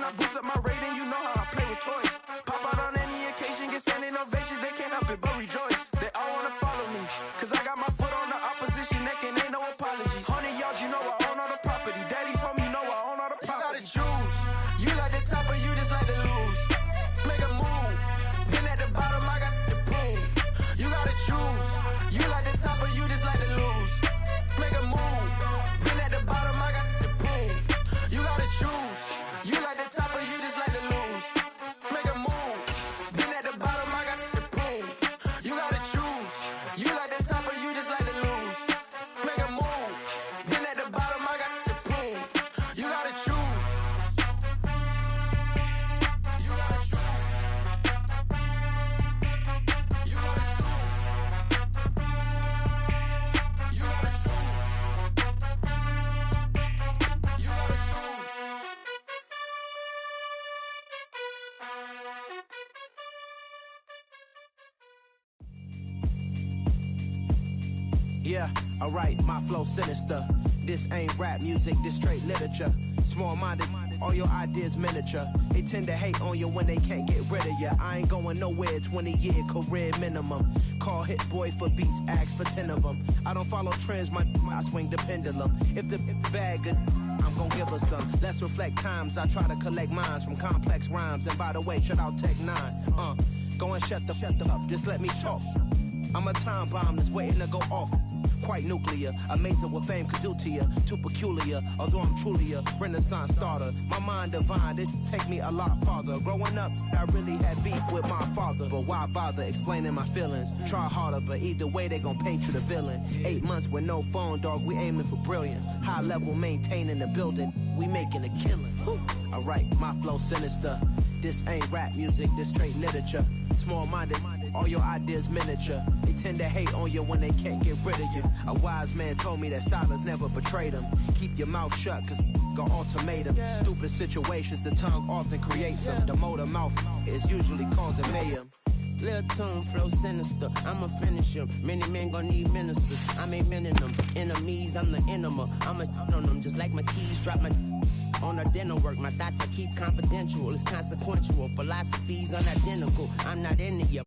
I boost up my rating, you know how I play with toys. Pop out on any occasion, get standing ovations, they can't help it but rejoice. They all wanna follow me, cause I got my foot on the opposition neck and ain't no apologies. 100 yards, you know I own all the property. Daddy's home, you know I own all the property. You gotta choose, you like the top or you just like to lose. Make a move, been at the bottom, I got to prove. You gotta choose, you like the top or you just like to lose. Make a move, been at the bottom, I got to prove. You gotta choose, you like the top or you just like to lose. Make a move, been at the bottom, I got to prove. You gotta choose, you like the top or you just like to lose. Make a move, been at the bottom, I got to prove. You gotta choose. You gotta choose. You gotta choose. You gotta choose. You gotta choose. Yeah, alright, my flow sinister. This ain't rap music, this straight literature. Small-minded, all your ideas miniature. They tend to hate on you when they can't get rid of you. I ain't going nowhere, 20-year career minimum. Call Hit Boy for beats, ask for 10 of them. I don't follow trends, I swing the pendulum. If the bag good, I'm gon' give her some. Let's reflect times, I try to collect minds from complex rhymes. And by the way, shout out Tech 9. Go and shut the up, just let me talk. I'm a time bomb that's waiting to go off. Quite nuclear, amazing what fame could do to you. Too peculiar, although I'm truly a renaissance starter. My mind divine, it take me a lot farther. Growing up, I really had beef with my father. But why bother explaining my feelings? Try harder, but either way they gon' paint you the villain. 8 months with no phone, dog, we aiming for brilliance. High level maintaining the building, we making a killing. Alright, my flow sinister. This ain't rap music, this straight literature. Small-minded, all your ideas miniature. They tend to hate on you when they can't get rid of you. A wise man told me that silence never betrayed him. Keep your mouth shut, cause got ultimatums. Stupid situations, the tongue often creates them. The motor mouth is usually causing mayhem. Lil' tune, flow sinister, I'ma finish him. Many men gon' need ministers, I'm aiming them. Enemies, I'm the enema, I'ma on them. Just like my keys, drop my on the dinner work. My thoughts I keep confidential, it's consequential. Philosophies unidentical, I'm not into you.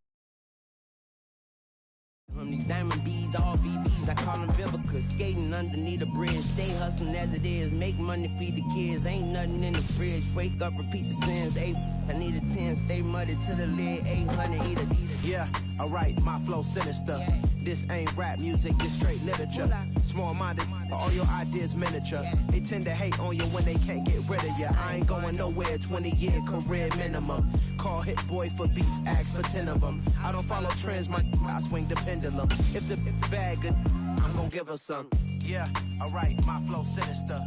These diamond bees, all BBs, I call them Vivica. Skating underneath the bridge, stay hustling as it is. Make money, feed the kids, ain't nothing in the fridge. Wake up, repeat the sins, I need a 10, stay muddy to the lid, 800, eat it. Yeah, alright, my flow sinister. This ain't rap music, this straight literature. Small-minded, all your ideas miniature. They tend to hate on you when they can't get rid of you. I ain't going nowhere, 20-year career minimum. Call Hit Boy for beats, ask for 10 of them. I don't follow trends, I swing the pendulum. If the bag good, I'm gon' give her some. Yeah, alright, my flow sinister.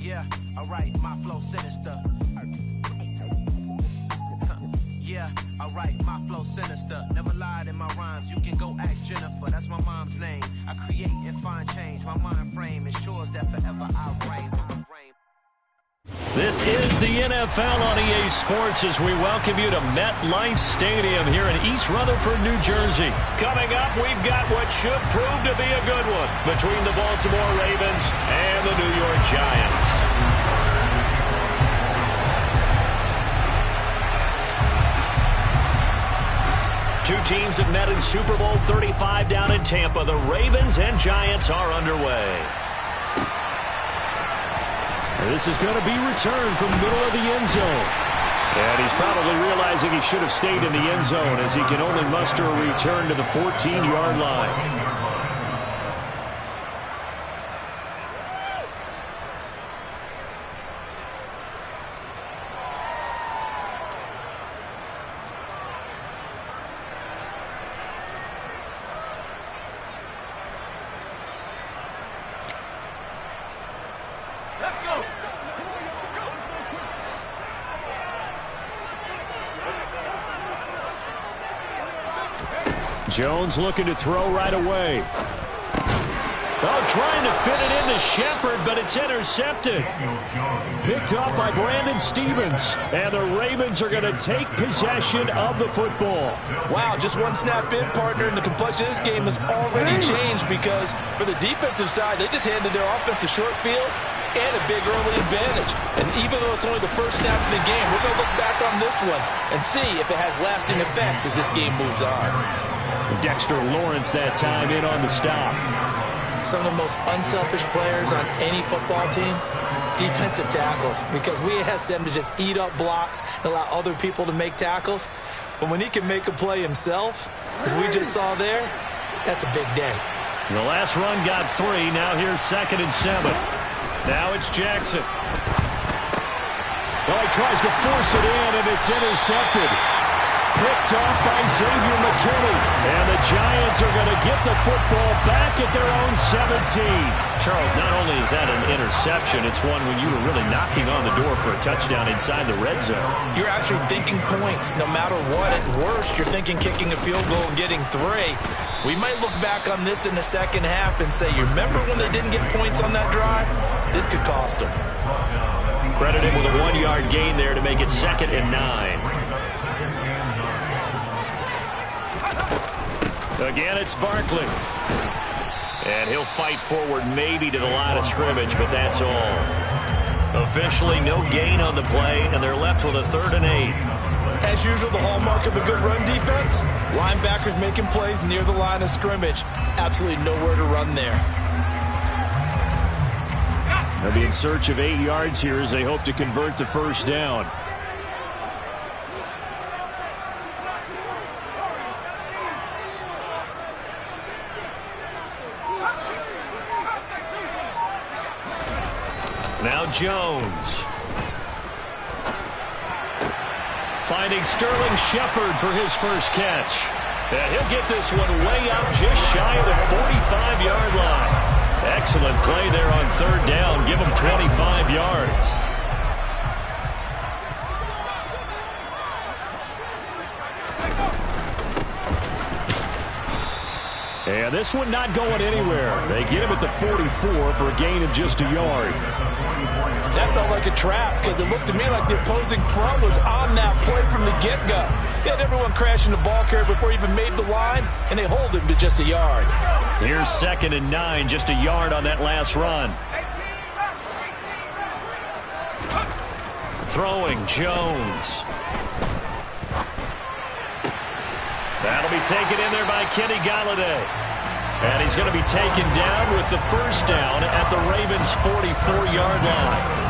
Yeah, alright, my flow sinister. Yeah, alright, my flow sinister. Never lied in my rhymes, you can go ask Jennifer, that's my mom's name. I create and find change, my mind frame ensures that forever I reign. This is the NFL on EA Sports as we welcome you to MetLife Stadium here in East Rutherford, New Jersey. Coming up, we've got what should prove to be a good one between the Baltimore Ravens and the New York Giants. Two teams have met in Super Bowl 35 down in Tampa. The Ravens and Giants are underway. This is going to be returned from the middle of the end zone. And he's probably realizing he should have stayed in the end zone as he can only muster a return to the 14-yard line. Jones looking to throw right away. Oh, trying to fit it into Shepard, but it's intercepted. Picked off by Brandon Stephens. And the Ravens are going to take possession of the football. Wow, just one snap in, partner, and the complexion of this game has already changed because for the defensive side, they just handed their offense a short field, and a big early advantage. And even though it's only the first snap of the game, we're going to look back on this one and see if it has lasting effects as this game moves on. Dexter Lawrence that time in on the stop. Some of the most unselfish players on any football team, defensive tackles, because we ask them to just eat up blocks and allow other people to make tackles. But when he can make a play himself, as we just saw there, that's a big day. The last run got 3. Now here's 2nd and 7. Now it's Jackson. Well, he tries to force it in, and it's intercepted. Picked off by Xavier McKinney. And the Giants are going to get the football back at their own 17. Charles, not only is that an interception, it's one when you were really knocking on the door for a touchdown inside the red zone. You're actually thinking points no matter what. At worst, you're thinking kicking a field goal and getting 3. We might look back on this in the second half and say, you remember when they didn't get points on that drive? This could cost them. Credit him with a 1-yard gain there to make it 2nd and 9. Again, it's Barkley. And he'll fight forward maybe to the line of scrimmage, but that's all. Officially, no gain on the play, and they're left with a 3rd and 8. As usual, the hallmark of a good run defense, linebackers making plays near the line of scrimmage. Absolutely nowhere to run there. They'll be in search of 8 yards here as they hope to convert the first down. Now Jones. Finding Sterling Shepard for his first catch. And he'll get this one way up just shy of the 45-yard line. Excellent play there on 3rd down. Give him 25 yards. And this one not going anywhere. They get him at the 44 for a gain of just a yard. That felt like a trap because it looked to me like the opposing front was on that play from the get-go. He had everyone crashing the ball carrier before he even made the line, and they hold him to just a yard. Here's 2nd and 9, just a yard on that last run. Throwing, Jones. That'll be taken in there by Kenny Golladay. And he's going to be taken down with the first down at the Ravens' 44-yard line.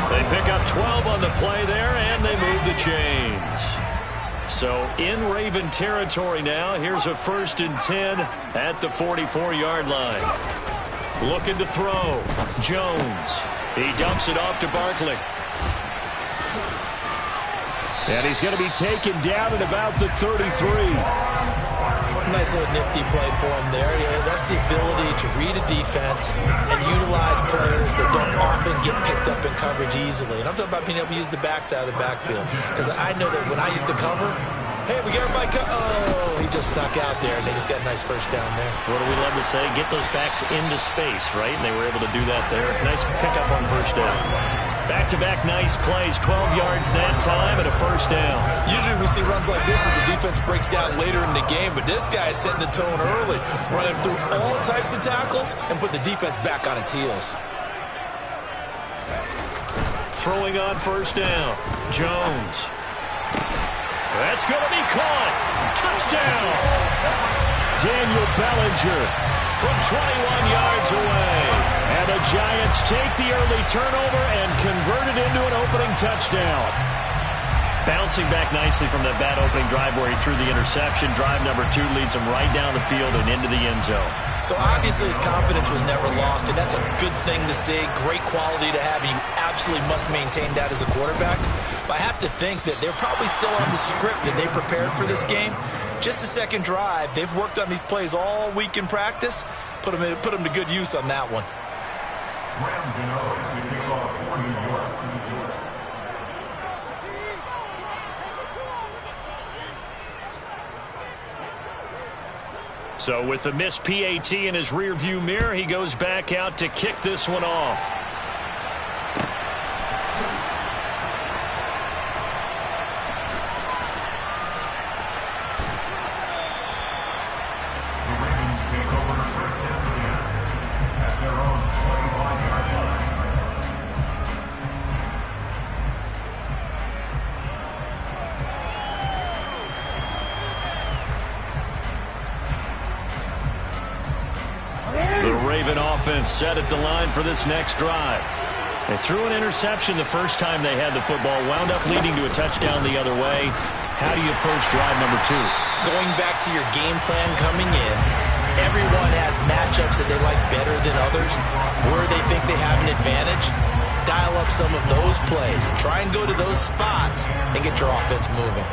They pick up 12 on the play there, and they move the chains. So in Raven territory now, here's a 1st and 10 at the 44-yard line. Looking to throw. Jones. He dumps it off to Barkley. And he's going to be taken down at about the 33. Nice little nifty play for him there. Yeah, that's the ability to read a defense and utilize players that don't often get picked up in coverage easily. And I'm talking about being able to use the backside of the backfield. Because I know that when I used to cover, hey, we got everybody oh, he just snuck out there, and they just got a nice first down there. What do we love to say? Get those backs into space, right? And they were able to do that there. Nice pickup on first down. Back-to-back nice plays, 12 yards that time and a first down. Usually we see runs like this as the defense breaks down later in the game, but this guy is setting the tone early, running through all types of tackles and putting the defense back on its heels. Throwing on first down, Jones. That's going to be caught. Touchdown. Daniel Bellinger from 21 yards away. And the Giants take the early turnover and convert it into an opening touchdown. Bouncing back nicely from that bad opening drive where he threw the interception. Drive number 2 leads him right down the field and into the end zone. So obviously his confidence was never lost, and that's a good thing to see. Great quality to have, and you absolutely must maintain that as a quarterback. But I have to think that they're probably still on the script that they prepared for this game. Just the second drive. They've worked on these plays all week in practice. Put them to good use on that one. So with the missed PAT in his rearview mirror, he goes back out to kick this one off. offense set at the line for this next drive. They threw an interception the first time they had the football, wound up leading to a touchdown the other way. How do you approach drive number 2? Going back to your game plan coming in, everyone has matchups that they like better than others, where they think they have an advantage. Dial up some of those plays. Try and go to those spots and get your offense moving.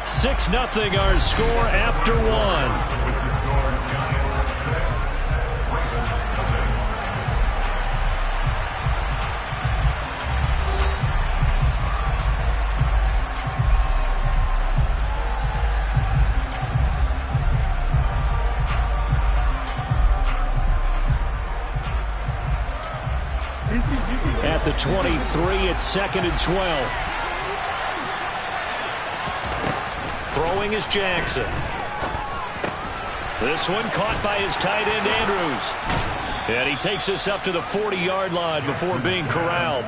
Six 0 our score after 1. At the 23, it's 2nd and 12. Throwing is Jackson. This one caught by his tight end, Andrews. And he takes us up to the 40-yard line before being corralled.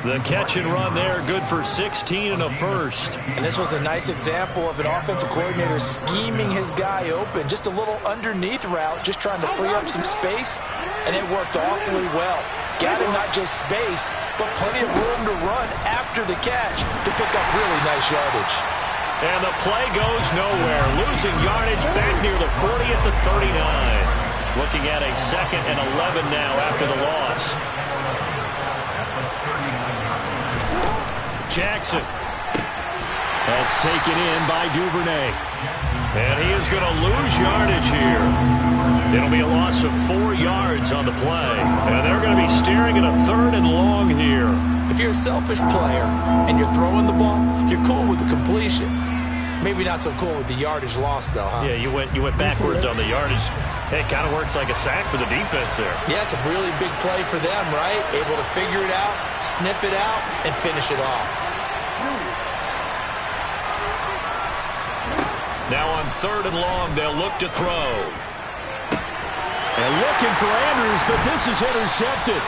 The catch and run there, good for 16 and a first. And this was a nice example of an offensive coordinator scheming his guy open. Just a little underneath route, just trying to free up some space, and it worked awfully well. Got him not just space, but plenty of room to run after the catch to pick up really nice yardage. And the play goes nowhere. Losing yardage back near the 40 at the 39. Looking at a 2nd and 11 now after the loss. Jackson. That's taken in by Duvernay. And he is going to lose yardage here. It'll be a loss of 4 yards on the play. And they're going to be staring at a 3rd and long here. If you're a selfish player and you're throwing the ball, you're cool with the completion. Maybe not so cool with the yardage loss, though, huh? Yeah, you went backwards on the yardage. Hey, it kind of works like a sack for the defense there. Yeah, it's a really big play for them, right? Able to figure it out, sniff it out, and finish it off. Now on 3rd and long, they'll look to throw. And looking for Andrews, but this is intercepted.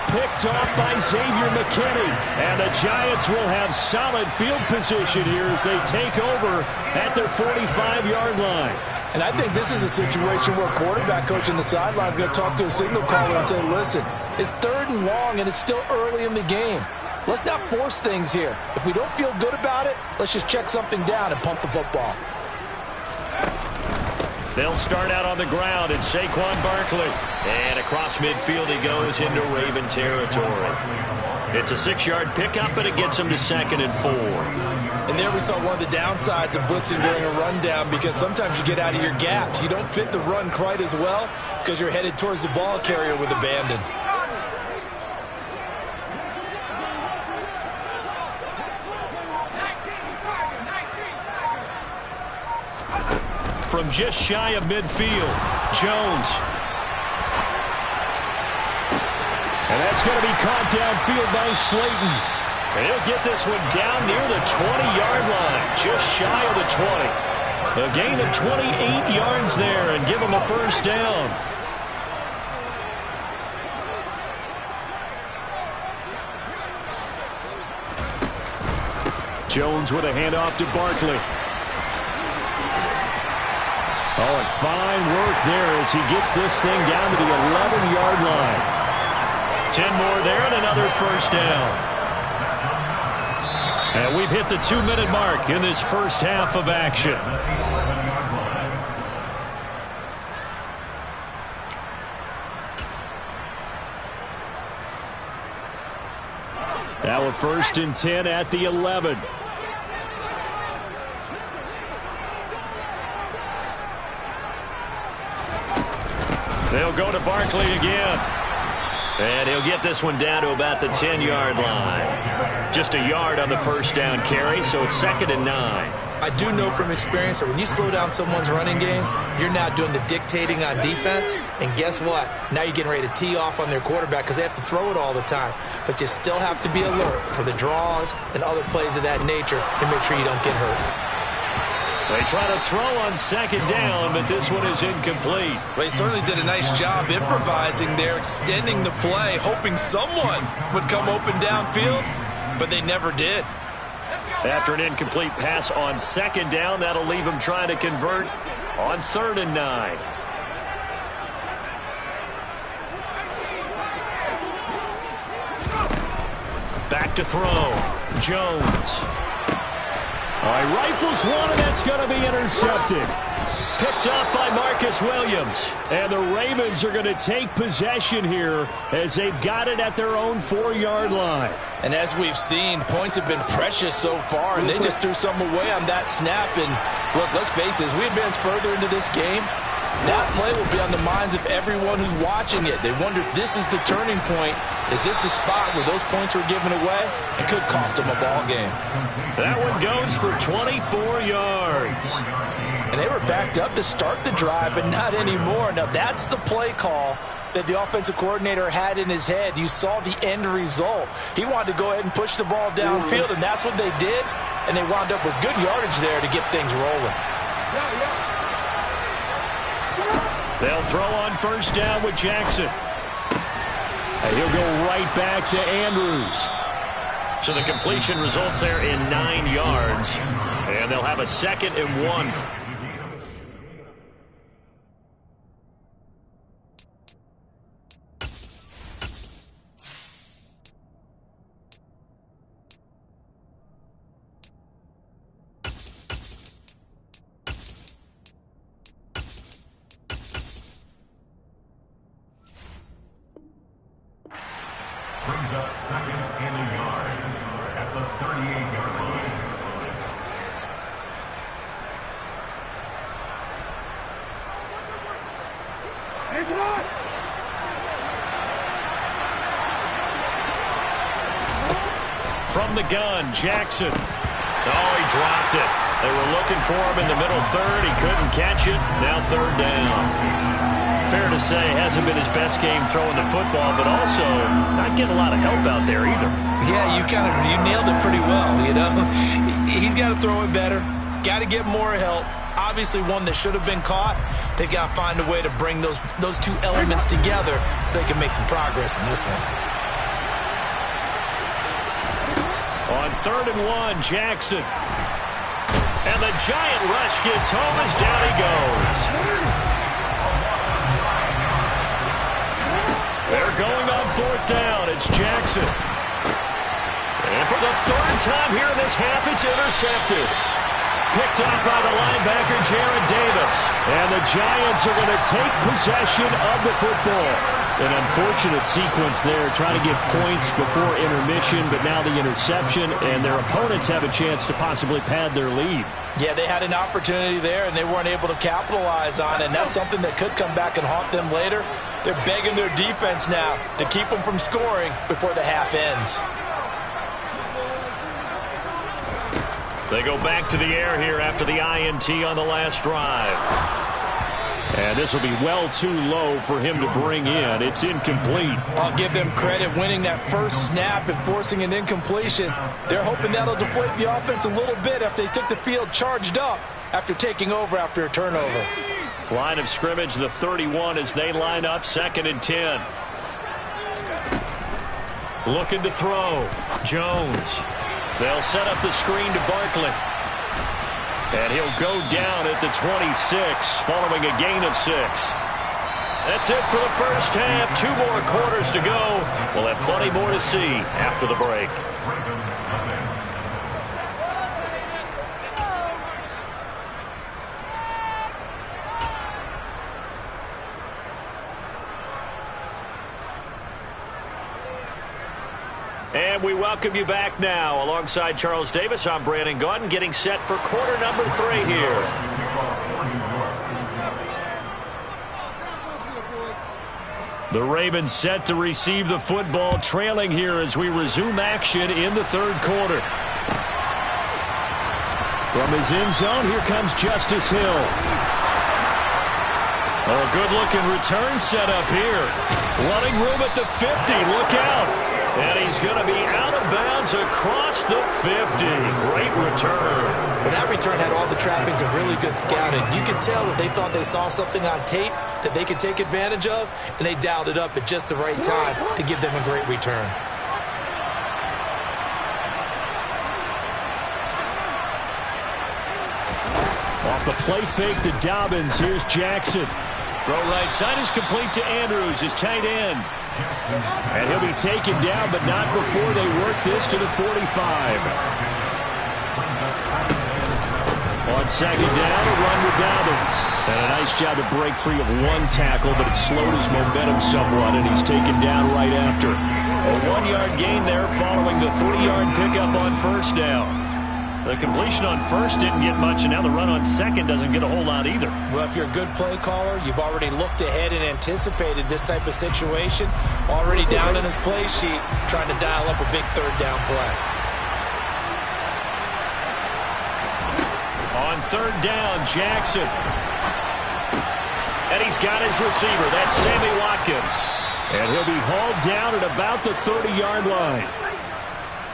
Picked off by Xavier McKinney. And the Giants will have solid field position here as they take over at their 45-yard line. And I think this is a situation where quarterback coach on the sideline is going to talk to a signal caller and say, listen, it's 3rd and long and it's still early in the game. Let's not force things here. If we don't feel good about it, let's just check something down and punt the football. They'll start out on the ground. It's Saquon Barkley. And across midfield he goes into Raven territory. It's a 6-yard pickup, but it gets him to 2nd and 4. And there we saw one of the downsides of blitzing during a rundown, because sometimes you get out of your gaps. You don't fit the run quite as well because you're headed towards the ball carrier with abandon. From just shy of midfield, Jones. And that's going to be caught downfield by Slayton. And he'll get this one down near the 20-yard line, just shy of the 20. A gain of 28 yards there and give him a first down. Jones with a handoff to Barkley. Oh, and fine work there as he gets this thing down to the 11-yard line. 10 more there and another first down. And we've hit the 2-minute mark in this first half of action. Now a 1st and 10 at the 11. They'll go to Barkley again. And he'll get this one down to about the 10-yard line. Just a yard on the first down carry, so it's 2nd and 9. I do know from experience that when you slow down someone's running game, you're now doing the dictating on defense. And guess what? Now you're getting ready to tee off on their quarterback because they have to throw it all the time. But you still have to be alert for the draws and other plays of that nature and make sure you don't get hurt. They try to throw on second down, but this one is incomplete. Well, they certainly did a nice job improvising there, extending the play, hoping someone would come open downfield, but they never did. After an incomplete pass on second down, that'll leave them trying to convert on 3rd and 9. Back to throw. Jones. All right, rifles one, and that's going to be intercepted. Picked up by Marcus Williams. And the Ravens are going to take possession here as they've got it at their own 4-yard line. And as we've seen, points have been precious so far, and they just threw some away on that snap. And look, let's face it, as we advance further into this game, that play will be on the minds of everyone who's watching it. They wonder if this is the turning point. Is this the spot where those points were given away? It could cost them a ball game. That one goes for 24 yards. And they were backed up to start the drive, but not anymore. Now, that's the play call that the offensive coordinator had in his head. You saw the end result. He wanted to go ahead and push the ball downfield, and that's what they did. And they wound up with good yardage there to get things rolling. They'll throw on first down with Jackson. And he'll go right back to Andrews. So the completion results there in 9 yards. And they'll have a 2nd and 1. Brings up 2nd and a yard at the 38-yard line. From the gun, Jackson. Oh, he dropped it. They were looking for him in the middle third. He couldn't catch it. Now 3rd down. Fair to say, hasn't been his best game throwing the football, but also not getting a lot of help out there either. Yeah, you nailed it pretty well, you know. He's got to throw it better. Got to get more help. Obviously one that should have been caught. They've got to find a way to bring those two elements together so they can make some progress in this one. On 3rd and 1, Jackson. And the giant rush gets home as down he goes. They're going on 4th down. It's Jackson. And for the 3rd time here in this half, it's intercepted. Picked up by the linebacker, Jarrad Davis. And the Giants are going to take possession of the football. An unfortunate sequence there, trying to get points before intermission, but now the interception, and their opponents have a chance to possibly pad their lead. Yeah, they had an opportunity there, and they weren't able to capitalize on it, and that's something that could come back and haunt them later. They're begging their defense now to keep them from scoring before the half ends. They go back to the air here after the INT on the last drive. And this will be well too low for him to bring in. It's incomplete. I'll give them credit winning that first snap and forcing an incompletion. They're hoping that'll deflate the offense a little bit after they took the field charged up after taking over after a turnover. Line of scrimmage, the 31 as they line up 2nd and 10. Looking to throw. Jones. They'll set up the screen to Barkley. And he'll go down at the 26 following a gain of 6. That's it for the first half. 2 more quarters to go. We'll have plenty more to see after the break. And we welcome you back now. Alongside Charles Davis, I'm Brandon Gaudin, getting set for quarter number 3 here. The Ravens set to receive the football, trailing here as we resume action in the 3rd quarter. From his end zone, here comes Justice Hill. A good-looking return set up here. Running room at the 50. Look out. And he's going to be out of bounds across the 50. Great return. Well, that return had all the trappings of really good scouting. You could tell that they thought they saw something on tape that they could take advantage of, and they dialed it up at just the right time to give them a great return. Off the play fake to Dobbins. Here's Jackson. Throw right side is complete to Andrews, his tight end. And he'll be taken down, but not before they work this to the 45. On second down, a run with Dobbins. And a nice job to break free of one tackle, but it slowed his momentum somewhat, and he's taken down right after. A 1-yard gain there following the 3-yard pickup on first down. The completion on first didn't get much, and now the run on second doesn't get a whole lot either. Well, if you're a good play caller, you've already looked ahead and anticipated this type of situation. Already down in his play sheet, trying to dial up a big third down play. On third down, Jackson. And he's got his receiver. That's Sammy Watkins. And he'll be hauled down at about the 30-yard line.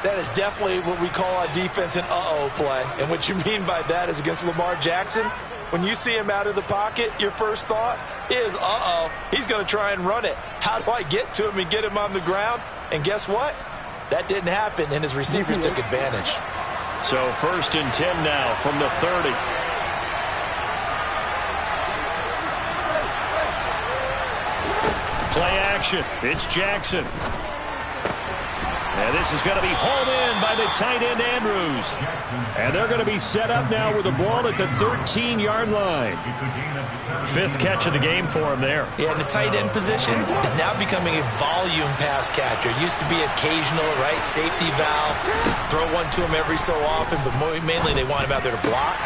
That is definitely what we call on defense an uh-oh play. And what you mean by that is against Lamar Jackson, when you see him out of the pocket, your first thought is, uh-oh, he's going to try and run it. How do I get to him and get him on the ground? And guess what? That didn't happen, and his receivers took advantage. So 1st and 10 now from the 30. Play action. It's Jackson. And this is going to be hauled in by the tight end, Andrews. And they're going to be set up now with the ball at the 13-yard line. 5th catch of the game for him there. Yeah, and the tight end position is now becoming a volume pass catcher. It used to be occasional, right, safety valve. Throw one to him every so often, but mainly they want him out there to block.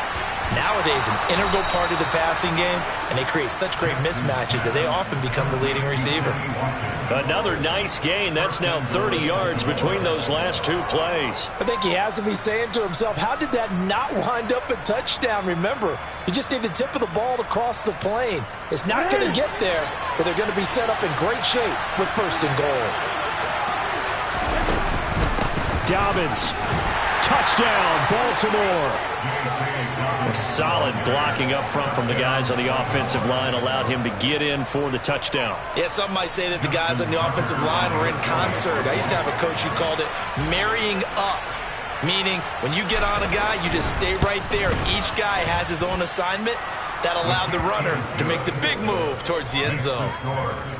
Nowadays, an integral part of the passing game, and they create such great mismatches that they often become the leading receiver. Another nice gain. That's now 30 yards between those last 2 plays. I think he has to be saying to himself, how did that not wind up a touchdown? Remember, you just need the tip of the ball to cross the plane. It's not going to get there, but they're going to be set up in great shape with 1st and goal. Dobbins. Touchdown, Baltimore. Solid blocking up front from the guys on the offensive line allowed him to get in for the touchdown. Yeah, some might say that the guys on the offensive line were in concert. I used to have a coach who called it marrying up, meaning when you get on a guy, you just stay right there. Each guy has his own assignment. That allowed the runner to make the big move towards the end zone.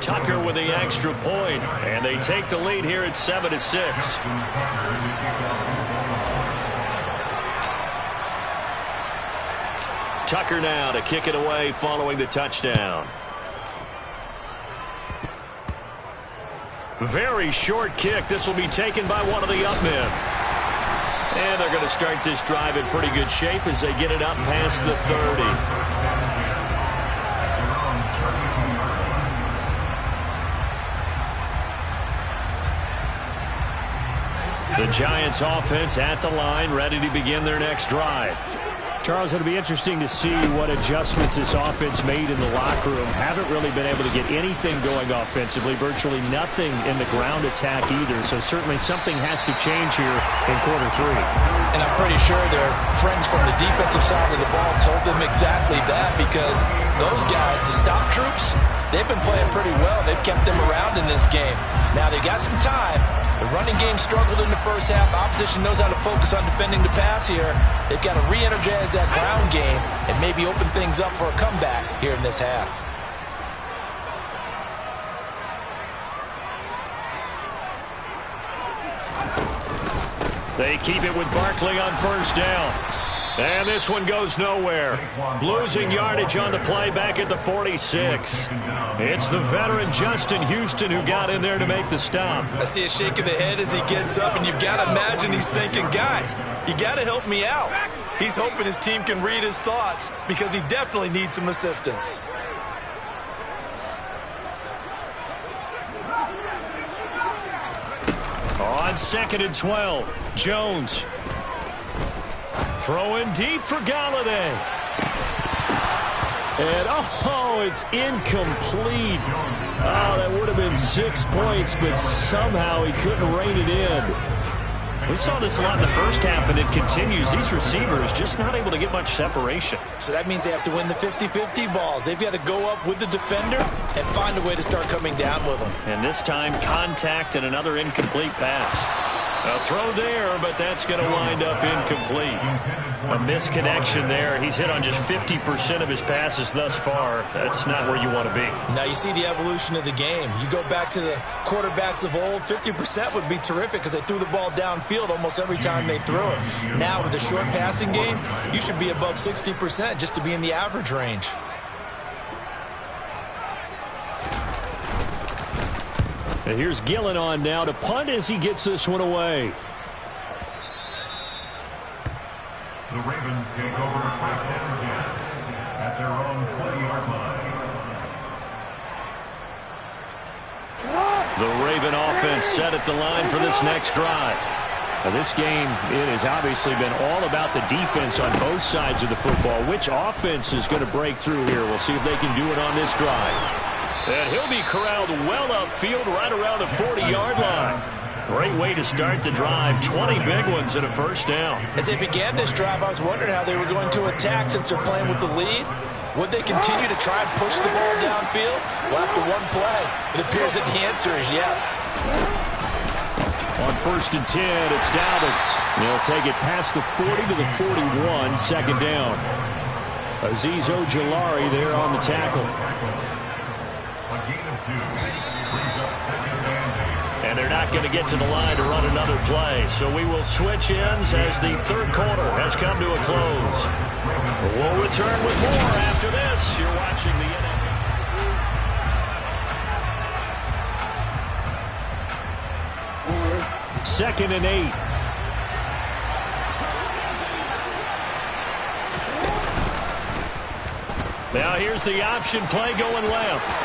Tucker with the extra point, and they take the lead here at 7-6. Tucker now to kick it away following the touchdown. Very short kick. This will be taken by one of the up men. And they're going to start this drive in pretty good shape as they get it up past the 30. The Giants offense at the line, ready to begin their next drive. Charles, it'll be interesting to see what adjustments this offense made in the locker room. Haven't really been able to get anything going offensively, virtually nothing in the ground attack either. So certainly something has to change here in quarter 3. And I'm pretty sure their friends from the defensive side of the ball told them exactly that, because those guys, the stop troops, they've been playing pretty well. They've kept them around in this game. Now they got some time. The running game struggled in the first half. Opposition knows how to focus on defending the pass here. They've got to re-energize that ground game and maybe open things up for a comeback here in this half. They keep it with Barkley on first down. And this one goes nowhere. Losing yardage on the play back at the 46. It's the veteran Justin Houston who got in there to make the stop. I see a shake of the head as he gets up, and you've got to imagine he's thinking, guys, you got to help me out. He's hoping his team can read his thoughts because he definitely needs some assistance. On 2nd and 12, Jones. Throwing deep for Galladay. And, oh, it's incomplete. Oh, that would have been 6 points, but somehow he couldn't rein it in. We saw this a lot in the first half, and it continues. These receivers just not able to get much separation. So that means they have to win the 50-50 balls. They've got to go up with the defender and find a way to start coming down with them. And this time, contact and another incomplete pass. A throw there, but that's going to wind up incomplete. A misconnection there. He's hit on just 50% of his passes thus far. That's not where you want to be. Now you see the evolution of the game. You go back to the quarterbacks of old, 50% would be terrific because they threw the ball downfield almost every time they threw it. Now with the short passing game, you should be above 60% just to be in the average range. And here's Gillen on now to punt as he gets this one away. The Ravens take over first and 10 at their own 20-yard line. The Raven offense set at the line for this next drive. Now this game, it has obviously been all about the defense on both sides of the football. Which offense is going to break through here? We'll see if they can do it on this drive. And he'll be corralled well upfield right around the 40-yard line. Great way to start the drive. 20 big ones and a first down. As they began this drive, I was wondering how they were going to attack since they're playing with the lead. Would they continue to try and push the ball downfield? Well, after one play, it appears that the answer is yes. On first and 10, it's Dobbins. He'll take it past the 40 to the 41, second down. Azeez Ojulari there on the tackle. And they're not going to get to the line to run another play. So we will switch ends as the third quarter has come to a close. We'll return with more after this. You're watching the NFL. Second and 8. Now here's the option play going left.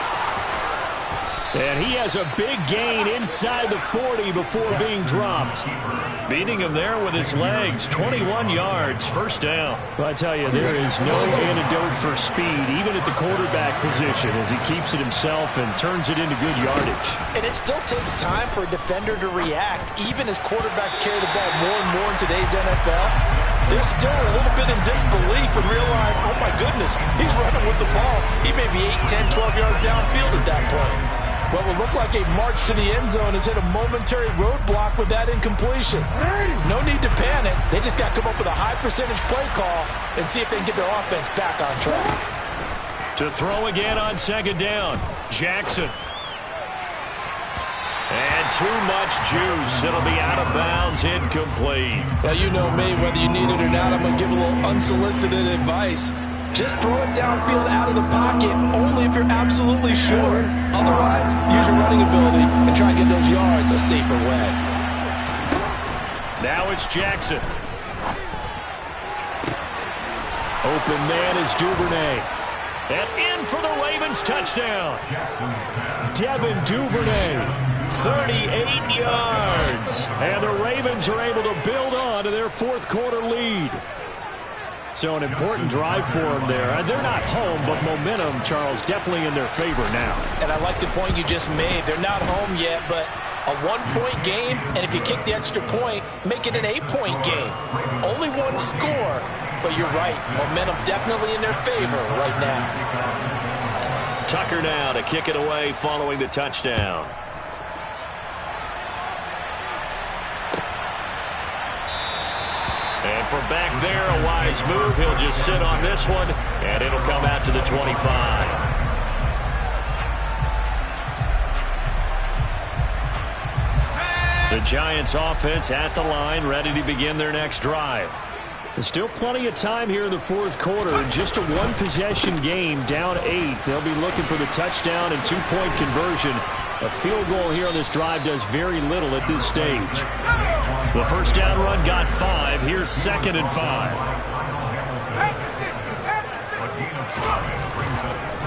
And he has a big gain inside the 40 before being dropped. Beating him there with his legs. 21 yards, first down. Well, I tell you, there is no antidote for speed, even at the quarterback position, as he keeps it himself and turns it into good yardage. And it still takes time for a defender to react, even as quarterbacks carry the ball more and more in today's NFL. They're still a little bit in disbelief and realize, oh my goodness, he's running with the ball. He may be 8, 10, 12 yards downfield at that point. What will look like a march to the end zone has hit a momentary roadblock with that incompletion. No need to panic. They just got to come up with a high percentage play call and see if they can get their offense back on track. To throw again on second down, Jackson. And too much juice. It'll be out of bounds, incomplete. Now, you know me, whether you need it or not, I'm going to give a little unsolicited advice. Just throw it downfield out of the pocket only if you're absolutely sure. Otherwise, use your running ability and try and get those yards a safer way. Now it's Jackson. Open man is Duvernay. And in for the Ravens touchdown. Devin Duvernay, 38 yards. And the Ravens are able to build on to their fourth quarter lead. So an important drive for them there. They're not home, but momentum, Charles, definitely in their favor now. And I like the point you just made. They're not home yet, but a one-point game, and if you kick the extra point, make it an 8-point game. Only one score, but you're right. Momentum definitely in their favor right now. Tucker now to kick it away following the touchdown. And from back there, a wise move. He'll just sit on this one, and it'll come out to the 25. The Giants offense at the line, ready to begin their next drive. There's still plenty of time here in the fourth quarter. Just a one-possession game, down 8. They'll be looking for the touchdown and two-point conversion. A field goal here on this drive does very little at this stage. The first down run got 5. Here's second and 5.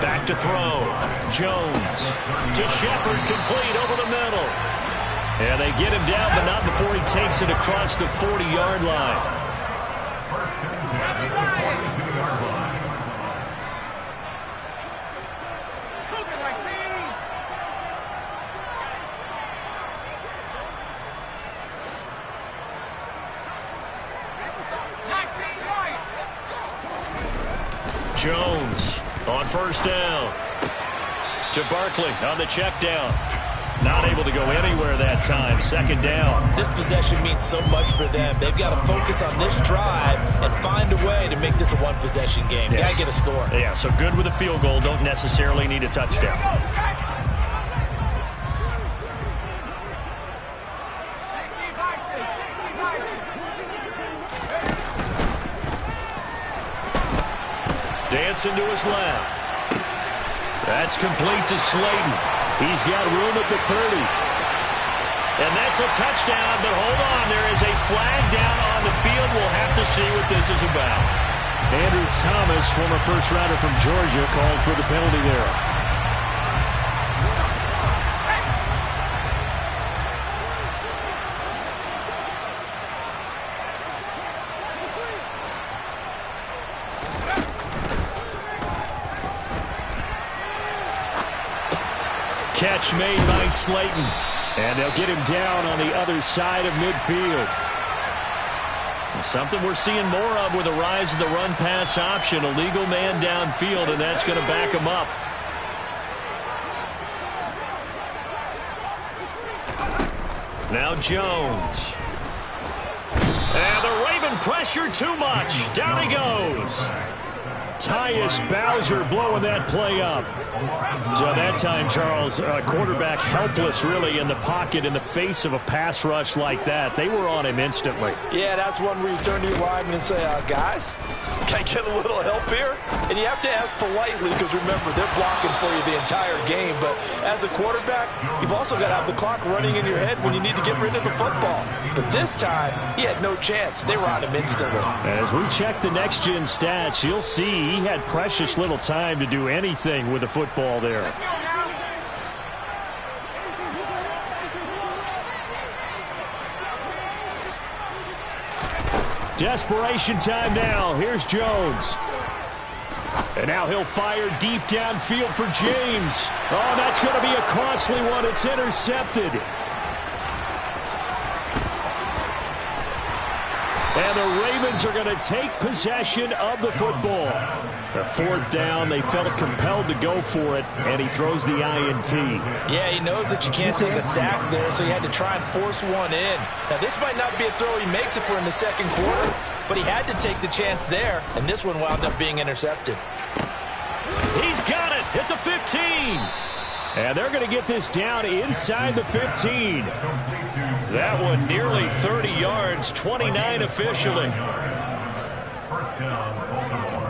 Back to throw. Jones to Shepard, complete over the middle. And they get him down, but not before he takes it across the 40-yard line. Jones on first down. To Barkley on the check down. Not able to go anywhere that time. Second down. This possession means so much for them. They've got to focus on this drive and find a way to make this a one-possession game. Yes. Got to get a score. Yeah, so good with a field goal. Don't necessarily need a touchdown. Dancing to his left. That's complete to Slayton. He's got room at the 30. And that's a touchdown, but hold on. There is a flag down on the field. We'll have to see what this is about. Andrew Thomas, former first-rounder from Georgia, called for the penalty there. Catch made by Slayton. And they'll get him down on the other side of midfield. Something we're seeing more of with the rise of the run-pass option. A legal man downfield, and that's going to back him up. Now Jones. And the Raven pressure too much. Down he goes. Tyus Bowser blowing that play up. So that time, Charles, quarterback helpless really in the pocket in the face of a pass rush like that. They were on him instantly. Yeah, that's one where you turn to your lineman and say, guys, can I get a little help here? And you have to ask politely because, remember, they're blocking for you the entire game. But as a quarterback, you've also got to have the clock running in your head when you need to get rid of the football. But this time, he had no chance. They were on him instantly. As we check the next-gen stats, you'll see he had precious little time to do anything with the football there. Desperation time now. Here's Jones. And now he'll fire deep downfield for James. Oh, that's going to be a costly one. It's intercepted. And the Ravens are going to take possession of the football. The fourth down, they felt compelled to go for it, and he throws the INT. Yeah, he knows that you can't take a sack there, so he had to try and force one in. Now, this might not be a throw he makes if we're in the second quarter, but he had to take the chance there, and this one wound up being intercepted. He's got it at the 15. And they're going to get this down inside the 15. That one nearly 30 yards, 29 officially. First down, Baltimore.